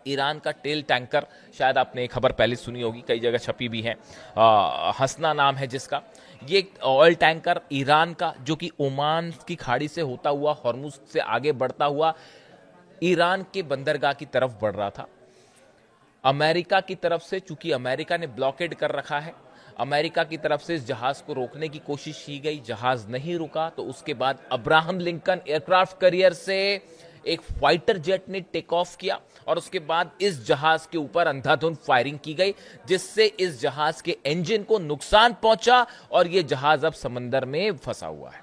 Iran का tell tanker, शायद आपने खबर पहले सुनी होगी, कई जगह छपी भी है, हसना नाम है जिसका। ये ऑयल टैंकर ईरान का, जो कि ओमान की खाड़ी से होता हुआ हॉर्मुज से आगे बढ़ता हुआ ईरान के बंदरगाह की तरफ बढ़ रहा था। अमेरिका की तरफ से, चूंकि अमेरिका ने ब्लॉकेड कर रखा है, अमेरिका की तरफ से इस जहाज को रोकने की कोशिश की गई, जहाज नहीं रुका। तो उसके बाद अब्राहम लिंकन एयरक्राफ्ट कैरियर से एक फाइटर जेट ने टेक ऑफ किया और उसके बाद इस जहाज के ऊपर अंधाधुंध फायरिंग की गई, जिससे इस जहाज के इंजन को नुकसान पहुंचा और यह जहाज अब समंदर में फंसा हुआ है।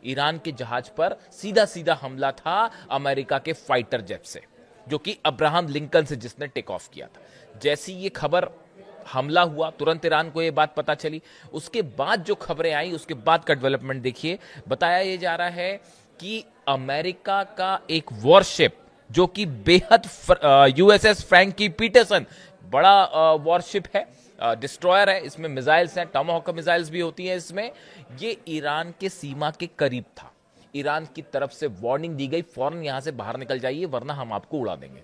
ईरान के जहाज पर सीधा सीधा हमला था अमेरिका के फाइटर जेट से, जो कि अब्राहम लिंकन से जिसने टेक ऑफ किया था। जैसी ये खबर हमला हुआ, तुरंत ईरान को ये बात पता चली। उसके बाद जो खबरें आई, उसके बाद का डेवलपमेंट देखिए। बताया ये जा रहा है कि अमेरिका का एक वॉरशिप, जो कि बेहद यूएसएस फ्रैंकी पीटरसन, बड़ा वॉरशिप है, डिस्ट्रॉयर है, इसमें मिसाइल्स हैं, टॉमाहॉक मिसाइल्स भी होती हैं इसमें। ये ईरान के सीमा के करीब था। ईरान की तरफ से वार्निंग दी गई, फौरन यहां से बाहर निकल जाइए वरना हम आपको उड़ा देंगे।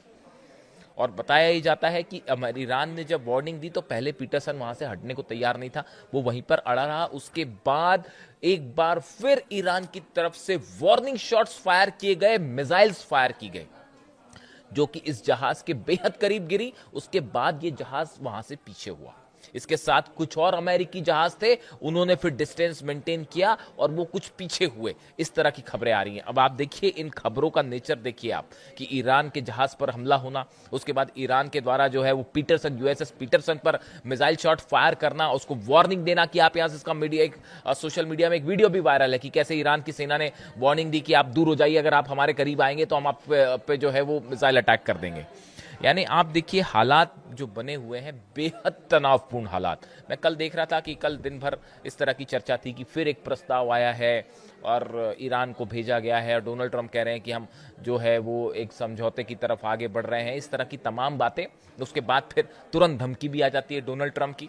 और बताया ही जाता है कि ईरान ने जब वार्निंग दी तो पहले पीटरसन वहां से हटने को तैयार नहीं था, वो वहीं पर अड़ा रहा। उसके बाद एक बार फिर ईरान की तरफ से वार्निंग शॉट्स फायर किए गए, मिसाइल्स फायर की गई, जो कि इस जहाज के बेहद करीब गिरी। उसके बाद ये जहाज वहां से पीछे हुआ। इसके साथ कुछ और अमेरिकी जहाज थे, उन्होंने फिर डिस्टेंस मेंटेन किया और वो कुछ पीछे हुए। इस तरह की खबरें आ रही हैं। अब आप देखिए इन खबरों का नेचर देखिए आप, कि ईरान के जहाज पर हमला होना, उसके बाद ईरान के द्वारा जो है वो पीटरसन, यूएसएस पीटरसन पर मिसाइल शॉट फायर करना, उसको वार्निंग देना कि आप यहां से, इसका मीडिया एक सोशल मीडिया में एक वीडियो भी वायरल है कि कैसे ईरान की सेना ने वार्निंग दी कि आप दूर हो जाइए, अगर आप हमारे करीब आएंगे तो हम आप पे जो है वो मिसाइल अटैक कर देंगे। यानी आप देखिए हालात जो बने हुए हैं, बेहद तनावपूर्ण हालात। मैं कल देख रहा था कि कल दिन भर इस तरह की चर्चा थी कि फिर एक प्रस्ताव आया है और ईरान को भेजा गया है और डोनाल्ड ट्रंप कह रहे हैं कि हम जो है वो एक समझौते की तरफ आगे बढ़ रहे हैं, इस तरह की तमाम बातें। उसके बाद फिर तुरंत धमकी भी आ जाती है डोनाल्ड ट्रंप की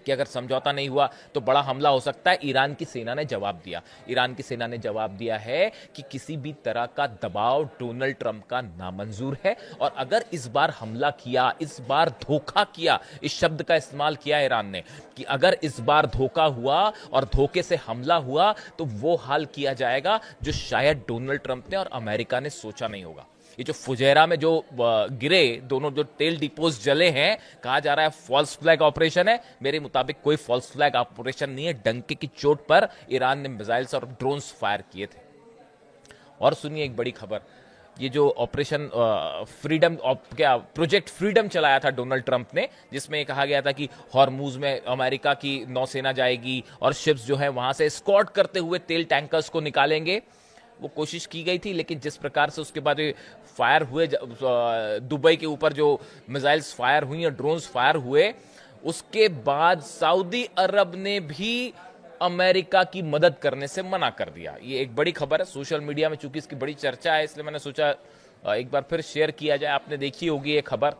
कि अगर समझौता नहीं हुआ तो बड़ा हमला हो सकता है। ईरान की सेना ने जवाब दिया, ईरान की सेना ने जवाब दिया है कि किसी भी तरह का दबाव डोनाल्ड ट्रंप का नामंजूर है, और अगर इस बार हमला किया, इस बार धोखा किया, इस शब्द का इस्तेमाल किया ईरान ने कि अगर इस बार धोखा हुआ और धोखे से हमला हुआ तो वो हाल किया जाएगा जो शायद डोनाल्ड ट्रंप ने और अमेरिका ने सोचा नहीं होगा। ये जो फुजैरा में जो गिरे दोनों जो तेल डिपोज जले हैं, कहा जा रहा है फॉल्स फ्लैग ऑपरेशन है। मेरे मुताबिक कोई फॉल्स फ्लैग ऑपरेशन नहीं है, डंके की चोट पर ईरान ने मिसाइल्स और ड्रोन्स फायर किए थे। और सुनिए एक बड़ी खबर, ये जो ऑपरेशन फ्रीडम, क्या प्रोजेक्ट फ्रीडम चलाया था डोनाल्ड ट्रंप ने, जिसमें कहा गया था कि हॉर्मुज में अमेरिका की नौसेना जाएगी और शिप्स जो है वहां से एस्कॉर्ट करते हुए तेल टैंकर्स को निकालेंगे। वो कोशिश की गई थी, लेकिन जिस प्रकार से उसके बाद फायर हुए, दुबई के ऊपर जो मिसाइल्स फायर हुई और ड्रोन्स फायर हुए, उसके बाद सऊदी अरब ने भी अमेरिका की मदद करने से मना कर दिया। ये एक बड़ी खबर है सोशल मीडिया में, चूंकि इसकी बड़ी चर्चा है इसलिए मैंने सोचा एक बार फिर शेयर किया जाए। आपने देखी होगी ये खबर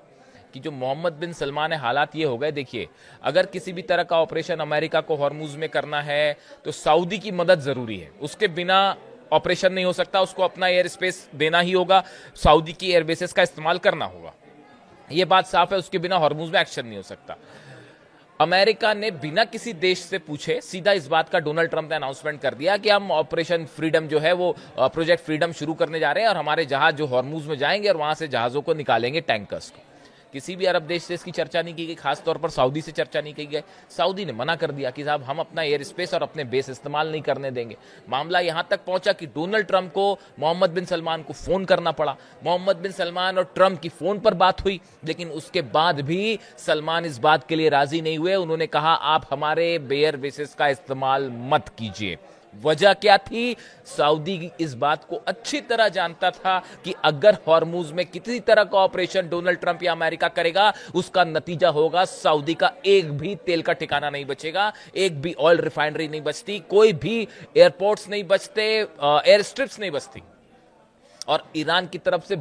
कि जो मोहम्मद बिन सलमान है, हालात ये हो गए। देखिए, अगर किसी भी तरह का ऑपरेशन अमेरिका को हॉर्मुज में करना है तो सऊदी की मदद जरूरी है, उसके बिना ऑपरेशन नहीं हो सकता। उसको अपना एयर स्पेस देना ही होगा, सऊदी की एयरबेसेस का इस्तेमाल करना होगा, यह बात साफ है। उसके बिना हॉर्मुज में एक्शन नहीं हो सकता। अमेरिका ने बिना किसी देश से पूछे सीधा इस बात का डोनाल्ड ट्रंप ने अनाउंसमेंट कर दिया कि हम ऑपरेशन फ्रीडम जो है वो प्रोजेक्ट फ्रीडम शुरू करने जा रहे हैं और हमारे जहाज जो हॉर्मुज में जाएंगे और वहां से जहाजों को निकालेंगे, टैंकर्स को। किसी भी अरब देश से इसकी चर्चा नहीं की गई, खासतौर पर सऊदी से चर्चा नहीं की गई। सऊदी ने मना कर दिया कि साहब हम अपना एयर स्पेस और अपने बेस इस्तेमाल नहीं करने देंगे। मामला यहां तक पहुंचा कि डोनाल्ड ट्रंप को मोहम्मद बिन सलमान को फोन करना पड़ा। मोहम्मद बिन सलमान और ट्रंप की फोन पर बात हुई, लेकिन उसके बाद भी सलमान इस बात के लिए राजी नहीं हुए। उन्होंने कहा आप हमारे एयर बेसेस का इस्तेमाल मत कीजिए। वजह क्या थी? सऊदी इस बात को अच्छी तरह जानता था कि अगर हॉर्मुज में किसी तरह का ऑपरेशन डोनाल्ड ट्रंप या अमेरिका करेगा, उसका नतीजा होगा सऊदी का एक भी तेल का ठिकाना नहीं बचेगा, एक भी ऑयल रिफाइनरी नहीं बचती, कोई भी एयरपोर्ट्स नहीं बचते, एयर स्ट्रिप्स नहीं बचती। और ईरान की तरफ से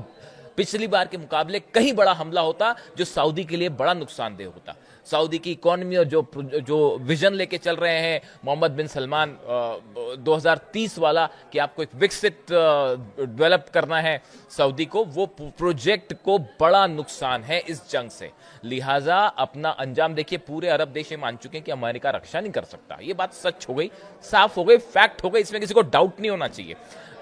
पिछली बार के मुकाबले कहीं बड़ा हमला होता जो सऊदी के लिए बड़ा नुकसानदेह होता। सऊदी की इकोनॉमी और जो विजन लेके चल रहे हैं मोहम्मद बिन सलमान 2030 वाला कि आपको एक विकसित डेवलप करना है सऊदी को, वो प्रोजेक्ट को बड़ा नुकसान है इस जंग से। लिहाजा अपना अंजाम देखिए, पूरे अरब देश ये मान चुके हैं कि अमेरिका रक्षा नहीं कर सकता। ये बात सच हो गई, साफ हो गई, फैक्ट हो गई, इसमें किसी को डाउट नहीं होना चाहिए।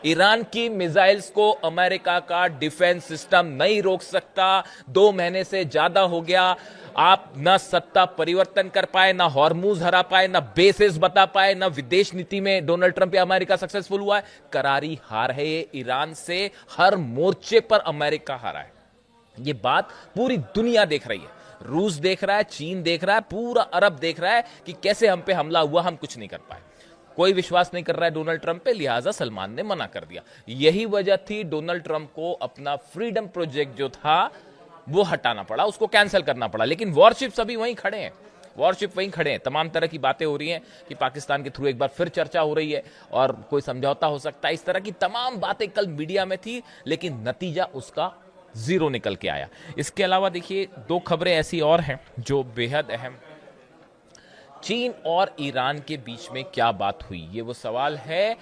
ईरान की मिसाइल्स को अमेरिका का डिफेंस सिस्टम नहीं रोक सकता। 2 महीने से ज्यादा हो गया, आप ना सत्ता परिवर्तन कर पाए, ना हॉर्मूज हरा पाए, ना बेसिस बता पाए, ना विदेश नीति में डोनाल्ड ट्रंप या अमेरिका सक्सेसफुल हुआ है। करारी हार है ये ईरान से, हर मोर्चे पर अमेरिका हारा है। ये बात पूरी दुनिया देख रही है, रूस देख रहा है, चीन देख रहा है, पूरा अरब देख रहा है कि कैसे हम पे हमला हुआ, हम कुछ नहीं कर पाए। कोई विश्वास नहीं कर रहा है डोनाल्ड ट्रंप पे, लिहाजा सलमान ने मना कर दिया। यही वजह थी डोनाल्ड ट्रंप को अपना फ्रीडम प्रोजेक्ट जो था वो हटाना पड़ा, उसको कैंसिल करना पड़ा। लेकिन वॉरशिप्स अभी वहीं खड़े हैं, वॉरशिप वहीं खड़े हैं। तमाम तरह की बातें हो रही हैं कि पाकिस्तान के थ्रू एक बार फिर चर्चा हो रही है और कोई समझौता हो सकता है। इस तरह की तमाम बातें कल मीडिया में थी, लेकिन नतीजा उसका जीरो निकल के आया। इसके अलावा देखिए 2 खबरें ऐसी और हैं जो बेहद अहम। चीन और ईरान के बीच में क्या बात हुई, ये वो सवाल है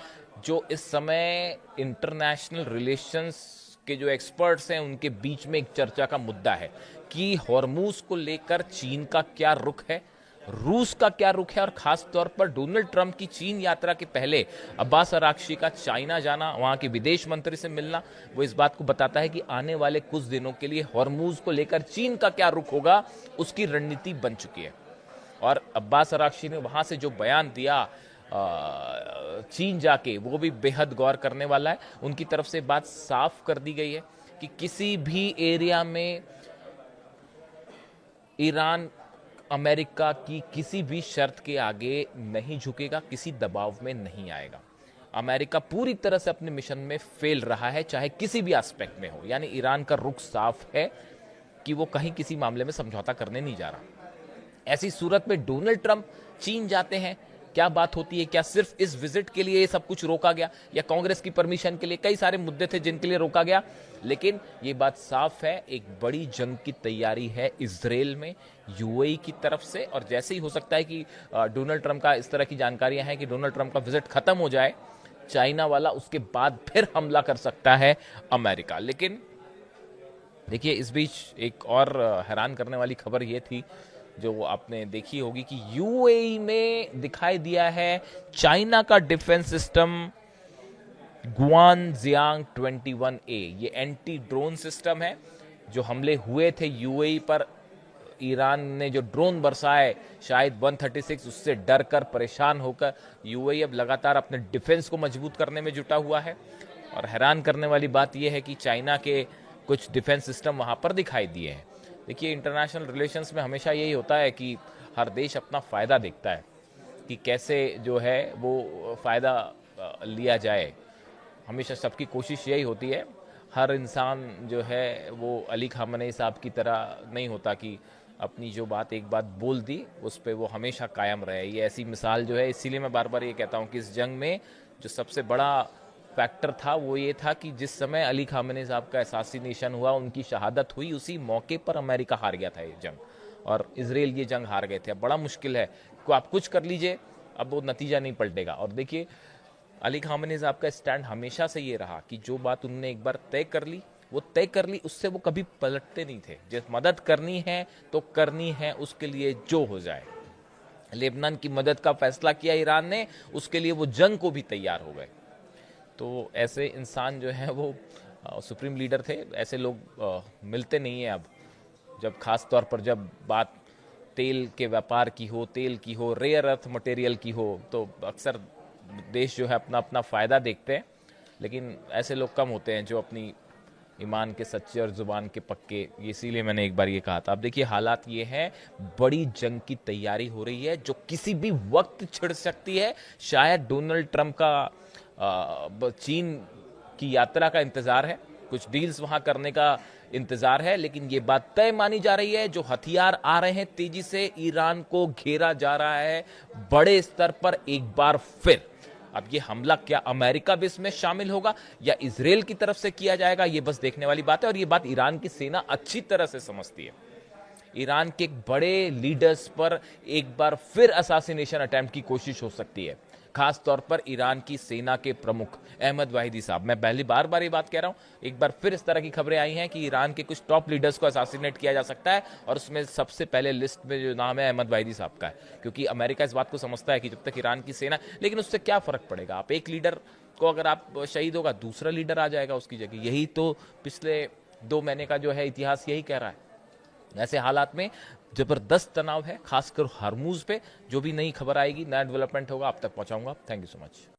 जो इस समय इंटरनेशनल रिलेशंस के जो एक्सपर्ट्स हैं उनके बीच में एक चर्चा का मुद्दा है कि हॉर्मूज को लेकर चीन का क्या रुख है, रूस का क्या रुख है, और खास तौर पर डोनाल्ड ट्रंप की चीन यात्रा के पहले अब्बास अराक्ची का चाइना जाना, वहां के विदेश मंत्री से मिलना, वो इस बात को बताता है कि आने वाले कुछ दिनों के लिए हॉर्मूज को लेकर चीन का क्या रुख होगा, उसकी रणनीति बन चुकी है। और अब्बास अराक्ची ने वहां से जो बयान दिया चीन जाके, वो भी बेहद गौर करने वाला है। उनकी तरफ से बात साफ कर दी गई है कि किसी भी एरिया में ईरान अमेरिका की किसी भी शर्त के आगे नहीं झुकेगा, किसी दबाव में नहीं आएगा। अमेरिका पूरी तरह से अपने मिशन में फेल रहा है, चाहे किसी भी एस्पेक्ट में हो। यानी ईरान का रुख साफ है कि वो कहीं किसी मामले में समझौता करने नहीं जा रहा। ऐसी सूरत में डोनाल्ड ट्रंप चीन जाते हैं, क्या बात होती है? क्या सिर्फ इस विजिट के लिए ये सब कुछ रोका गया, या कांग्रेस की परमिशन के लिए? कई सारे मुद्दे थे जिनके लिए रोका गया, लेकिन ये बात साफ है एक बड़ी जंग की तैयारी है इजराइल में यूएई की तरफ से। और जैसे ही हो सकता है कि डोनाल्ड ट्रंप का, इस तरह की जानकारियां हैं कि डोनाल्ड ट्रंप का विजिट खत्म हो जाए चाइना वाला, उसके बाद फिर हमला कर सकता है अमेरिका। लेकिन देखिए इस बीच एक और हैरान करने वाली खबर ये थी जो आपने देखी होगी कि यूएई ने दिखाई दिया है चाइना का डिफेंस सिस्टम गुआनजियांग 21A। ये एंटी ड्रोन सिस्टम है। जो हमले हुए थे यूएई पर, ईरान ने जो ड्रोन बरसाए शायद 136, उससे डर कर परेशान होकर यूएई अब लगातार अपने डिफेंस को मजबूत करने में जुटा हुआ है। और हैरान करने वाली बात यह है कि चाइना के कुछ डिफेंस सिस्टम वहां पर दिखाई दिए हैं। देखिए इंटरनेशनल रिलेशंस में हमेशा यही होता है कि हर देश अपना फ़ायदा देखता है कि कैसे जो है वो फ़ायदा लिया जाए। हमेशा सबकी कोशिश यही होती है। हर इंसान जो है वो अली खामनेई साहब की तरह नहीं होता कि अपनी जो बात एक बात बोल दी उस पर वो हमेशा कायम रहे। ये ऐसी मिसाल जो है, इसीलिए मैं बार बार ये कहता हूँ कि इस जंग में जो सबसे बड़ा फैक्टर था वो ये था कि जिस समय अली खामनेई साहब का असैसिनेशन हुआ, उनकी शहादत हुई, उसी मौके पर अमेरिका हार गया था ये जंग, और इजराइल ये जंग हार गए थे। अब बड़ा मुश्किल है को आप कुछ कर लीजिए, अब वो नतीजा नहीं पलटेगा। और देखिए अली खामनेई साहब का स्टैंड हमेशा से ये रहा कि जो बात उन्होंने एक बार तय कर ली वो तय कर ली, उससे वो कभी पलटते नहीं थे। जिस मदद करनी है तो करनी है, उसके लिए जो हो जाए। लेबनान की मदद का फैसला किया ईरान ने, उसके लिए वो जंग को भी तैयार हो गए। तो ऐसे इंसान जो है वो सुप्रीम लीडर थे। ऐसे लोग मिलते नहीं हैं अब, जब खास तौर पर जब बात तेल के व्यापार की हो, तेल की हो, रेयर अर्थ मटेरियल की हो, तो अक्सर देश जो है अपना अपना फ़ायदा देखते हैं। लेकिन ऐसे लोग कम होते हैं जो अपनी ईमान के सच्चे और ज़ुबान के पक्के। इसीलिए मैंने एक बार ये कहा था। अब देखिए हालात ये हैं, बड़ी जंग की तैयारी हो रही है जो किसी भी वक्त छिड़ सकती है। शायद डोनाल्ड ट्रंप का चीन की यात्रा का इंतजार है, कुछ डील्स वहां करने का इंतजार है, लेकिन ये बात तय मानी जा रही है जो हथियार आ रहे हैं तेजी से, ईरान को घेरा जा रहा है बड़े स्तर पर एक बार फिर। अब ये हमला क्या अमेरिका भी इसमें शामिल होगा या इजराइल की तरफ से किया जाएगा, ये बस देखने वाली बात है। और ये बात ईरान की सेना अच्छी तरह से समझती है। ईरान के बड़े लीडर्स पर एक बार फिर असासिनेशन अटेम्प्ट की कोशिश हो सकती है, खास तौर पर ईरान की सेना के प्रमुख अहमद वाहिदी साहब। मैं पहली बार ये बात कह रहा हूं, एक बार फिर इस तरह की खबरें आई हैं कि ईरान के कुछ टॉप लीडर्स को असासिनेट किया जा सकता है, और उसमें सबसे पहले लिस्ट में जो नाम है अहमद वाहिदी साहब का है, क्योंकि अमेरिका इस बात को समझता है कि जब तक ईरान की सेना, लेकिन उससे क्या फर्क पड़ेगा, आप एक लीडर को अगर आप शहीद होगा, दूसरा लीडर आ जाएगा उसकी जगह। यही तो पिछले 2 महीने का जो है इतिहास यही कह रहा है। ऐसे हालात में जबरदस्त तनाव है, खासकर हरमुज पे। जो भी नई खबर आएगी, नया डेवलपमेंट होगा, आप तक पहुंचाऊंगा। Thank you so much.